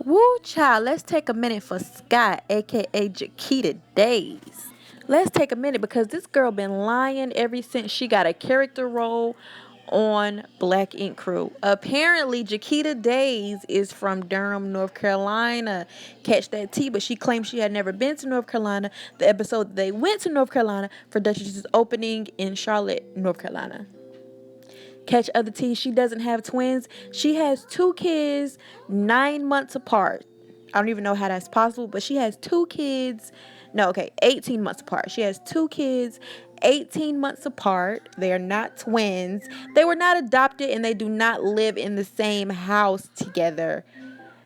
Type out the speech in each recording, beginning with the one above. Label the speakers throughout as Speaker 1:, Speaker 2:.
Speaker 1: Woo child, let's take a minute for Scott, aka Jaquita Days. Let's take a minute because this girl been lying ever since she got a character role on Black Ink Crew. Apparently, Jaquita Days is from Durham, North Carolina. Catch that tea, but she claimed she had never been to North Carolina. The episode they went to North Carolina for Duchess's opening in Charlotte, North Carolina. Catch other tea, she doesn't have twins. She has two kids 9 months apart. I don't even know how that's possible, but she has two kids. No, okay, 18 months apart. She has two kids 18 months apart. They are not twins. They were not adopted, and they do not live in the same house together.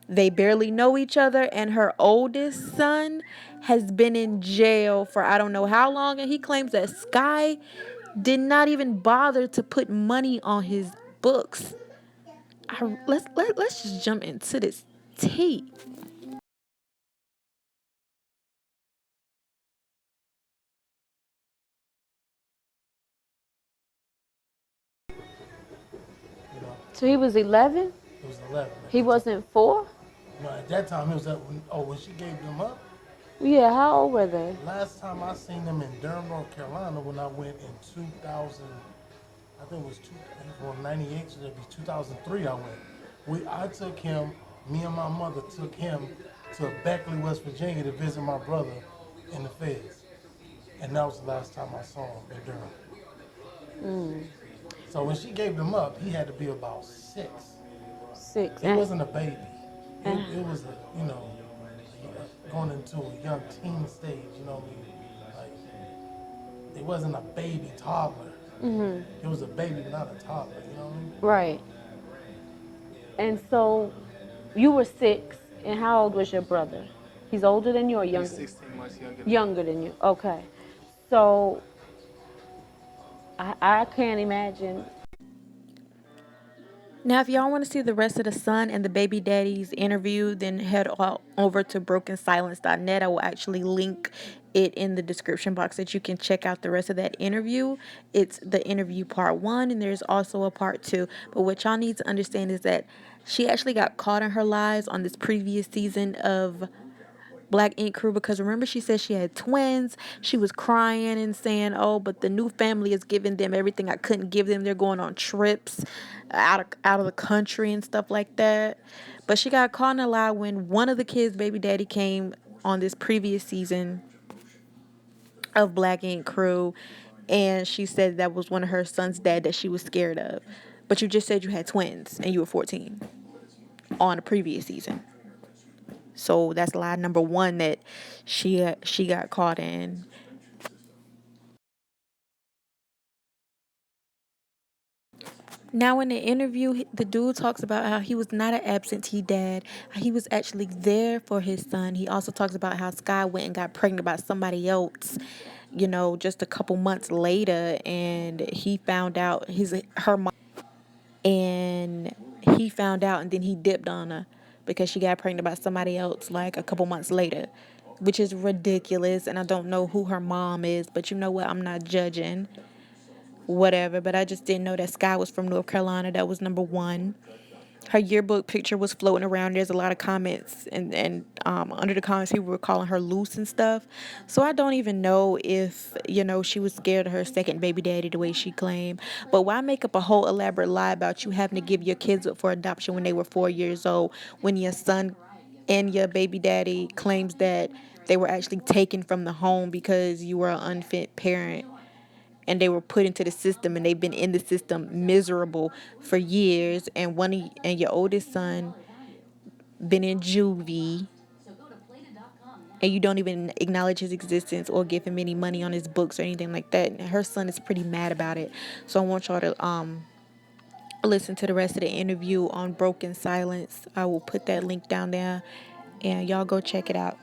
Speaker 1: They barely know each other, and her oldest son has been in jail for I don't know how long, and he claims that Sky did not even bother to put money on his books. Let's just jump into this tea.
Speaker 2: You know,
Speaker 1: So he was 11?
Speaker 2: it was 11.
Speaker 1: He wasn't 4?
Speaker 2: You know, at that time, it was when she gave them up.
Speaker 1: Yeah, how old were they?
Speaker 2: Last time I seen them in Durham, North Carolina, when I went in 2000, I think it was 98, so that'd be 2003. I went. I took him. Me and my mother took him to Beckley, West Virginia, to visit my brother in the Feds, and that was the last time I saw him in Durham. So when she gave them up, he had to be about 6.
Speaker 1: 6.
Speaker 2: He wasn't a baby. It was going into a young teen stage. You know what I mean? Like it wasn't a baby toddler. It was a baby, not a toddler. You know what I mean?
Speaker 1: Right. And so you were 6, and how old was your brother? He's older than you or younger?
Speaker 3: He's 16 months younger.
Speaker 1: Younger than you. Okay. So I can't imagine. Now, if y'all want to see the rest of the son and the baby daddy's interview, then head over to brokensilence.net. I will actually link it in the description box that you can check out the rest of that interview. It's the interview part 1, and there's also a part 2. But what y'all need to understand is that she actually got caught in her lies on this previous season of Black Ink Crew, because remember she said she had twins. She was crying and saying, oh, but the new family is giving them everything I couldn't give them. They're going on trips out of the country and stuff like that. But she got caught in a lie when one of the kids' baby daddy came on this previous season of Black Ink Crew, and she said that was one of her son's dad that she was scared of. But you just said you had twins and you were 14 on a previous season. So that's lie number 1 that she got caught in. Now in the interview, the dude talks about how he was not an absentee dad. He was actually there for his son. He also talks about how Sky went and got pregnant by somebody else, just a couple months later, and he found out her mom, and he found out, and then he dipped on her because she got pregnant by somebody else like a couple months later, which is ridiculous. And I don't know who her mom is, but you know what? I'm not judging, whatever. But I just didn't know that Sky was from North Carolina. That was number 1. Her yearbook picture was floating around. There's a lot of comments, and under the comments, people were calling her loose and stuff. So I don't even know if, she was scared of her second baby daddy the way she claimed. But why make up a whole elaborate lie about you having to give your kids up for adoption when they were 4 years old, when your son and your baby daddy claims that they were actually taken from the home because you were an unfit parent? And they were put into the system, and they've been in the system miserable for years, and your oldest son been in juvie, and you don't even acknowledge his existence or give him any money on his books or anything like that. And her son is pretty mad about it. So I want y'all to listen to the rest of the interview on Broken Silence. I will put that link down there, and y'all go check it out.